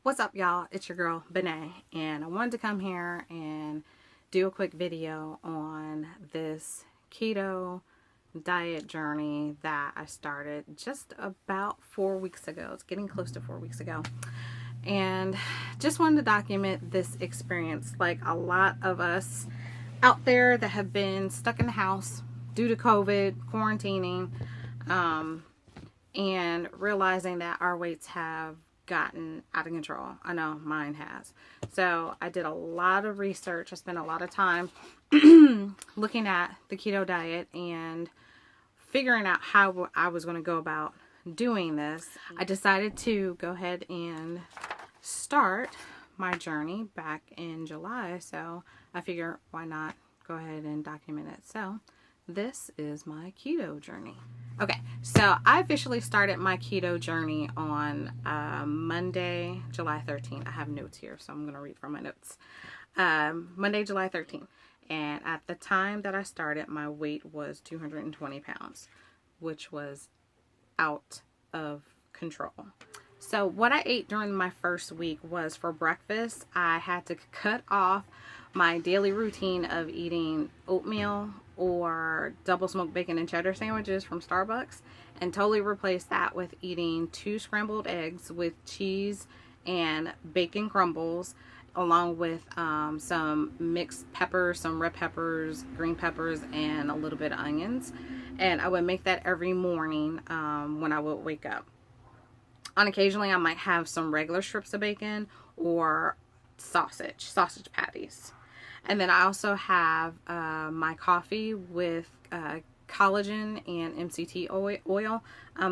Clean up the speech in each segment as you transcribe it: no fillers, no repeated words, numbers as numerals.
What's up, y'all? It's your girl Bené, and I wanted to come here and do a quick video on this keto diet journey that I started just about 4 weeks ago. It's getting close to 4 weeks ago, and just wanted to document this experience. Like a lot of us out there that have been stuck in the house due to COVID, quarantining, and realizing that our weights have gotten out of control. I know mine has. So I did a lot of research. I spent a lot of time looking at the keto diet and figuring out how I was going to go about doing this. I decided to go ahead and start my journey back in July. So I figure why not go ahead and document it. So this is my keto journey. Okay, so I officially started my keto journey on Monday, July 13th. I have notes here, so I'm going to read from my notes. Monday, July 13th. And at the time that I started, my weight was 220 pounds, which was out of control. So what I ate during my first week was, for breakfast, I had to cut off my daily routine of eating oatmeal or double smoked bacon and cheddar sandwiches from Starbucks and totally replace that with eating 2 scrambled eggs with cheese and bacon crumbles, along with some mixed peppers, some red peppers, green peppers, and a little bit of onions. And I would make that every morning when I would wake up. On occasionally, I might have some regular strips of bacon or sausage patties. And then I also have my coffee with collagen and MCT oil.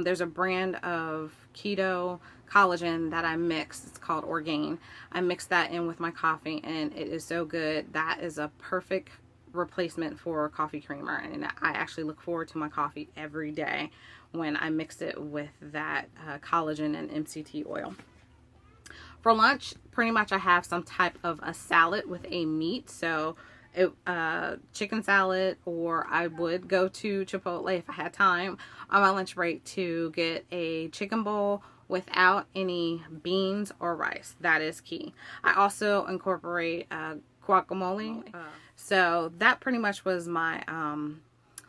There's a brand of keto collagen that I mix. It's called Orgain. I mix that in with my coffee, and it is so good. That is a perfect replacement for coffee creamer, and I actually look forward to my coffee every day when I mix it with that collagen and MCT oil. For lunch, pretty much I have some type of a salad with a meat. So chicken salad, or I would go to Chipotle if I had time on my lunch break to get a chicken bowl without any beans or rice. That is key. I also incorporate guacamole. So that pretty much was my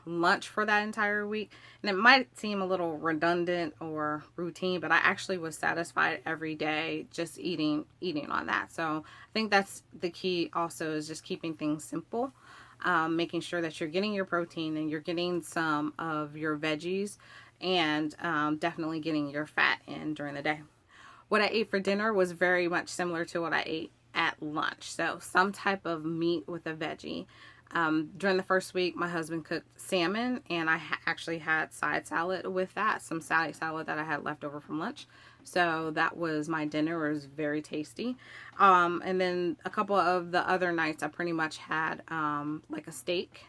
lunch for that entire week. And it might seem a little redundant or routine, but I actually was satisfied every day just eating on that. So I think that's the key also, is just keeping things simple, making sure that you're getting your protein and you're getting some of your veggies, and definitely getting your fat in during the day. What I ate for dinner was very much similar to what I ate at lunch. So some type of meat with a veggie. During the first week, my husband cooked salmon, and I actually had side salad with that, some salad that I had left over from lunch. So that was my dinner. It was very tasty. And then a couple of the other nights, I pretty much had like a steak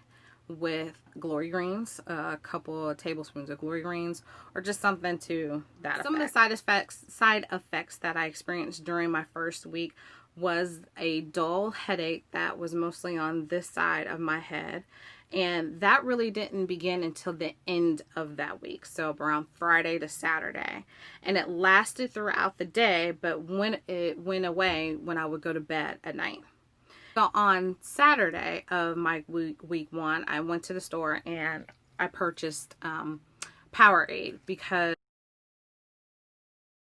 with glory greens, a couple of tablespoons of glory greens, or just something to that effect. Some of the side effects that I experienced during my first week was a dull headache that was mostly on this side of my head, and that really didn't begin until the end of that week, so around Friday to Saturday, and it lasted throughout the day, but when it went away when I would go to bed at night. So on Saturday of my week 1, I went to the store and I purchased Powerade, because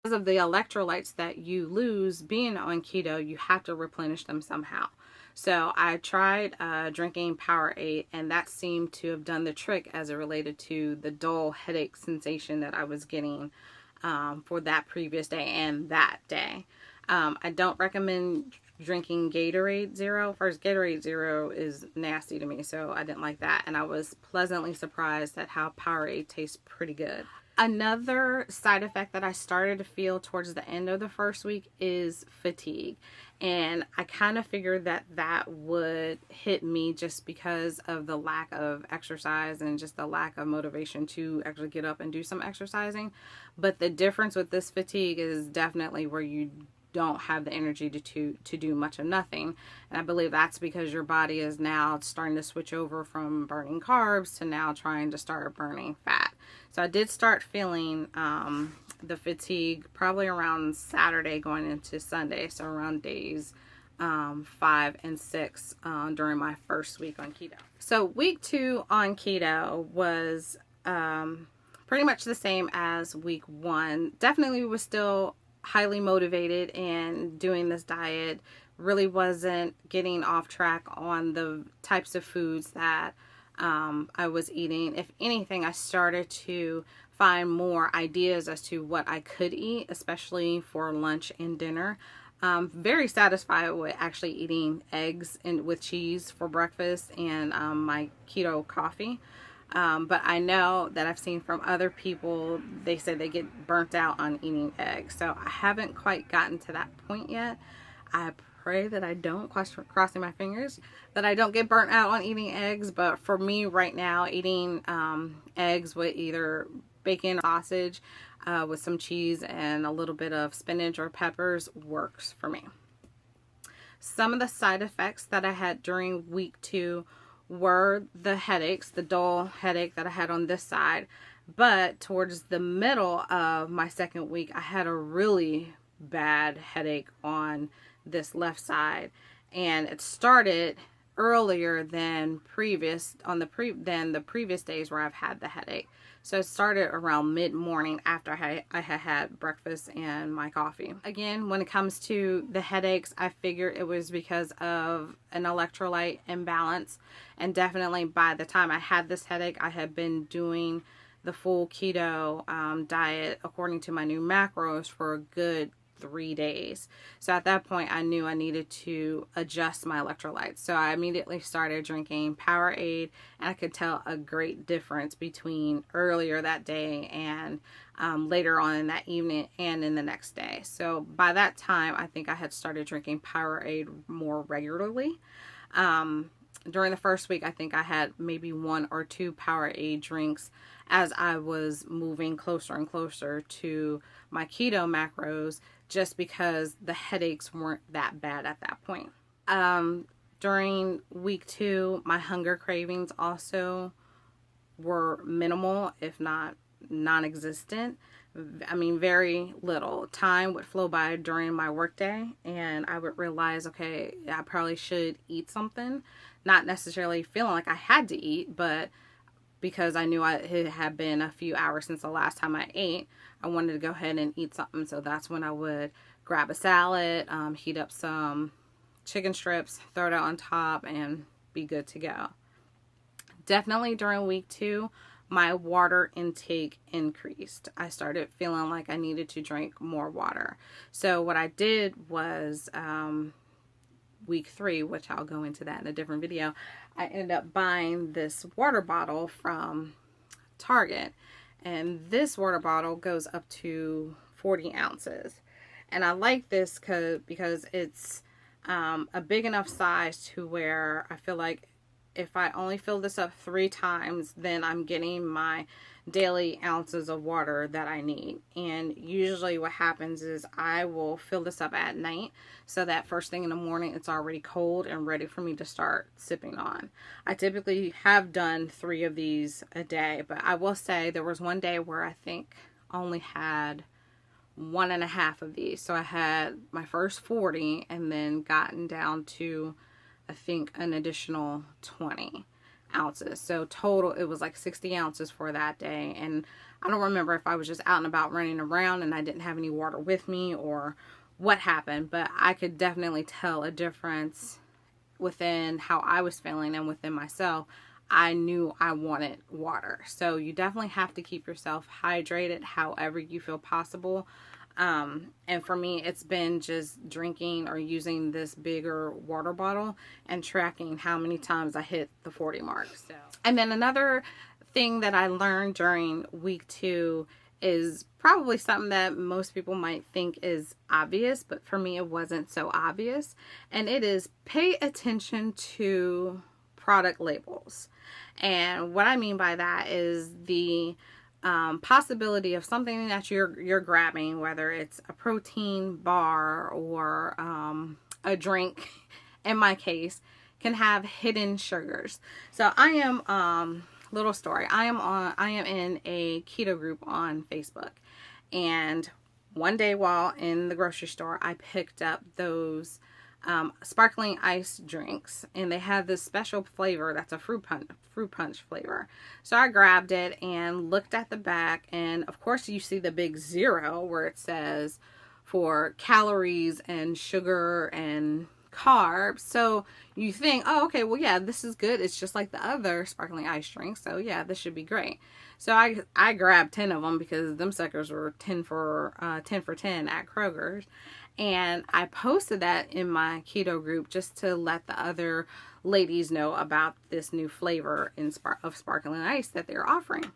of the electrolytes that you lose being on keto, you have to replenish them somehow. So I tried drinking Powerade, and that seemed to have done the trick as it related to the dull headache sensation that I was getting for that previous day and that day. I don't recommend drinking Gatorade Zero. First, Gatorade Zero is nasty to me, so I didn't like that. And I was pleasantly surprised at how Powerade tastes pretty good. Another side effect that I started to feel towards the end of the first week is fatigue. And I kind of figured that that would hit me just because of the lack of exercise and just the lack of motivation to actually get up and do some exercising. But the difference with this fatigue is definitely where you don't have the energy to do much of nothing. And I believe that's because your body is now starting to switch over from burning carbs to now trying to start burning fat. So I did start feeling the fatigue probably around Saturday going into Sunday, so around days 5 and 6 during my first week on keto. So week 2 on keto was pretty much the same as week 1. Definitely was still highly motivated in doing this diet. Really wasn't getting off track on the types of foods that I was eating. If anything, I started to find more ideas as to what I could eat, especially for lunch and dinner. Very satisfied with actually eating eggs and with cheese for breakfast and my keto coffee. But I know that I've seen from other people, they say they get burnt out on eating eggs. So I haven't quite gotten to that point yet. I pray that I don't, crossing my fingers, that I don't get burnt out on eating eggs. But for me right now, eating eggs with either bacon or sausage with some cheese and a little bit of spinach or peppers works for me. Some of the side effects that I had during week 2 were the headaches, the dull headache that I had on this side. But towards the middle of my second week, I had a really bad headache on this left side, and it started earlier than the previous days where I've had the headache. So it started around mid-morning after I had breakfast and my coffee. Again, when it comes to the headaches, I figured it was because of an electrolyte imbalance. And definitely by the time I had this headache, I had been doing the full keto diet according to my new macros for a good 3 days. So at that point, I knew I needed to adjust my electrolytes. So I immediately started drinking Powerade, and I could tell a great difference between earlier that day and later on in that evening and in the next day. So by that time, I think I had started drinking Powerade more regularly. During the first week, I think I had maybe 1 or 2 Powerade drinks as I was moving closer and closer to my keto macros, just because the headaches weren't that bad at that point. During week 2, my hunger cravings also were minimal, if not non-existent. I mean, very little. Time would flow by during my workday, and I would realize, okay, I probably should eat something. Not necessarily feeling like I had to eat, but because I knew it had been a few hours since the last time I ate, I wanted to go ahead and eat something. So that's when I would grab a salad, heat up some chicken strips, throw it out on top, and be good to go. Definitely during week 2, my water intake increased. I started feeling like I needed to drink more water. So what I did was week 3, which I'll go into that in a different video, I ended up buying this water bottle from Target, and this water bottle goes up to 40 ounces. And I like this because it's a big enough size to where I feel like if I only fill this up 3 times, then I'm getting my daily ounces of water that I need. And usually what happens is I will fill this up at night so that first thing in the morning it's already cold and ready for me to start sipping on. I typically have done 3 of these a day, but I will say there was one day where I think I only had 1.5 of these. So I had my first 40 and then gotten down to, I think, an additional 20 ounces. So total, it was like 60 ounces for that day. And I don't remember if I was just out and about running around and I didn't have any water with me or what happened, but I could definitely tell a difference within how I was feeling and within myself. I knew I wanted water. So you definitely have to keep yourself hydrated however you feel possible. And for me, it's been just drinking or using this bigger water bottle and tracking how many times I hit the 40 mark. So, and then another thing that I learned during week 2 is probably something that most people might think is obvious, but for me, it wasn't so obvious. And it is pay attention to product labels. And what I mean by that is the possibility of something that you're grabbing, whether it's a protein bar or a drink, in my case, can have hidden sugars. So I am little story. I am in a keto group on Facebook, And one day while in the grocery store, I picked up those sparkling ice drinks, and they had this special flavor that's a fruit punch flavor. So I grabbed it and looked at the back, and of course you see the big 0 where it says for calories and sugar and carbs. So you think, oh, okay, well, yeah, this is good. It's just like the other sparkling ice drinks. So yeah, this should be great. So I grabbed 10 of them because them suckers were 10 for 10 at Kroger's. And I posted that in my keto group just to let the other ladies know about this new flavor of sparkling ice that they're offering.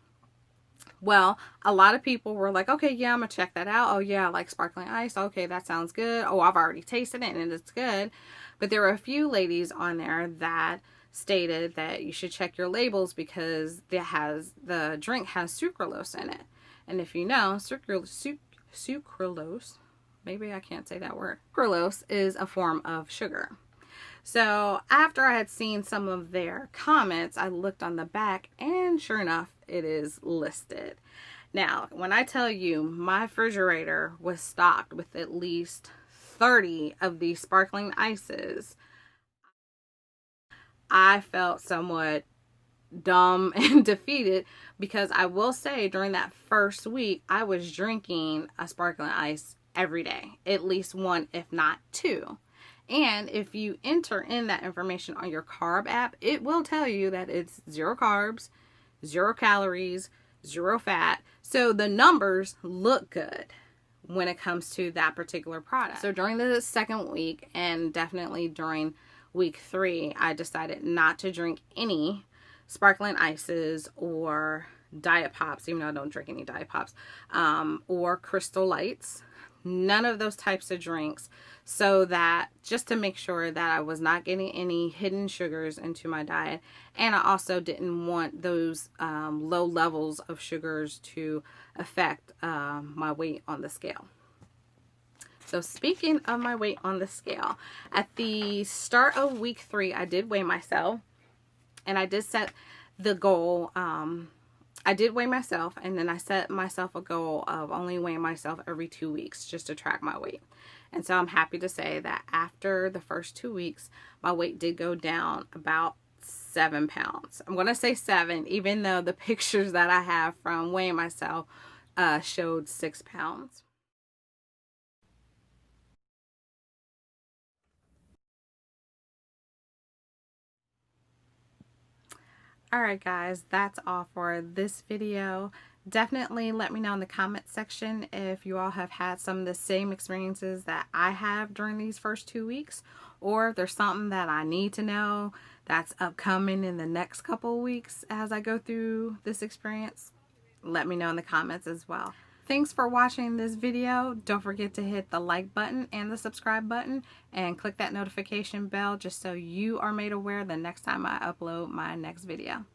Well, a lot of people were like, okay, yeah, I'm going to check that out. Oh, yeah, I like sparkling ice. Okay, that sounds good. Oh, I've already tasted it and it's good. But there were a few ladies on there that stated that you should check your labels because the drink has sucralose in it. And if you know, sucralose, maybe I can't say that word. Sucralose is a form of sugar. So after I had seen some of their comments, I looked on the back and sure enough, it is listed. Now, when I tell you my refrigerator was stocked with at least 30 of these sparkling ices, I felt somewhat dumb and defeated because I will say during that first week, I was drinking a sparkling ice every day, at least one, if not two. And if you enter in that information on your carb app, it will tell you that it's 0 carbs, 0 calories, 0 fat. So the numbers look good when it comes to that particular product. So during the second week and definitely during week 3, I decided not to drink any sparkling ices or Diet Pops, even though I don't drink any Diet Pops, or Crystal Lights. None of those types of drinks, so that just to make sure that I was not getting any hidden sugars into my diet. And I also didn't want those low levels of sugars to affect my weight on the scale. So speaking of my weight on the scale, at the start of week 3, I did weigh myself, and I did set the goal. I did weigh myself, and then I set myself a goal of only weighing myself every 2 weeks just to track my weight. And so I'm happy to say that after the first 2 weeks, my weight did go down about 7 pounds. I'm going to say 7, even though the pictures that I have from weighing myself showed 6 pounds. Alright guys, that's all for this video. Definitely let me know in the comment section if you all have had some of the same experiences that I have during these first 2 weeks, or if there's something that I need to know that's upcoming in the next couple of weeks as I go through this experience. Let me know in the comments as well. Thanks for watching this video. Don't forget to hit the like button and the subscribe button and click that notification bell just so you are made aware the next time I upload my next video.